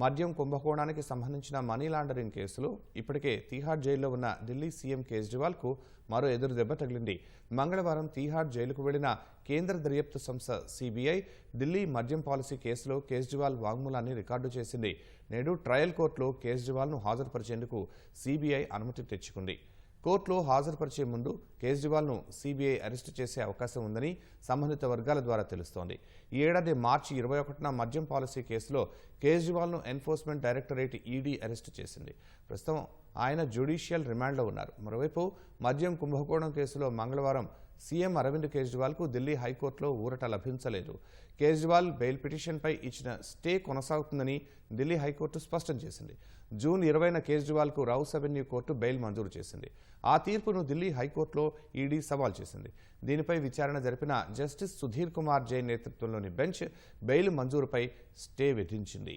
మద్యం కుంభకోణానికి సంబంధించిన money laundering కేసులో ఇప్పటికే తీహార్ జైల్లో ఉన్న ఢిల్లీ సీఎం కేజ్రీవాల్కు మరో ఎదురు దెబ్బ తగిలింది. మంగళవారం తీహార్ జైలుకు వెళ్లిన కేంద్ర దర్యాప్తు సంస్థ సీబీఐ ఢిల్లీ మద్యం పాలసీ కేసులో కేజ్రీవాల్ వాంగ్మూలాన్ని రికార్డు చేసింది. నేడు ట్రయల్ కోర్టులో కేజ్రీవాల్ను హాజరుపరిచేందుకు సీబీఐ అనుమతి తెచ్చుకుంది. కోర్టులో హాజరుపరిచే ముందు కేజ్రీవాల్ను సీబీఐ అరెస్టు చేసే అవకాశం ఉందని సంబంధిత వర్గాల ద్వారా తెలుస్తోంది. ఈ ఏడాది మార్చి 21న మద్యం పాలసీ కేసులో కేజ్రీవాల్ను ఎన్ఫోర్స్మెంట్ డైరెక్టరేట్ ఈడీ అరెస్టు చేసింది. ప్రస్తుతం ఆయన జ్యుడిషియల్ రిమాండ్లో ఉన్నారు. మరోవైపు మద్యం కుంభకోణం కేసులో మంగళవారం సీఎం అరవింద్ కేజ్రీవాల్కు ఢిల్లీ హైకోర్టులో ఊరట లభించలేదు. కేజ్రీవాల్ బెయిల్ పిటిషన్పై ఇచ్చిన స్టే కొనసాగుతుందని ఢిల్లీ హైకోర్టు స్పష్టం చేసింది. జూన్ 20న కేజ్రీవాల్కు రౌస్ అవెన్యూ కోర్టు బెయిల్ మంజూరు చేసింది. ఆ తీర్పును ఢిల్లీ హైకోర్టులో ఈడీ సవాల్ చేసింది. దీనిపై విచారణ జరిపిన జస్టిస్ సుధీర్ కుమార్ జైన్ నేతృత్వంలోని బెంచ్ బెయిల్ మంజూరుపై స్టే విధించింది.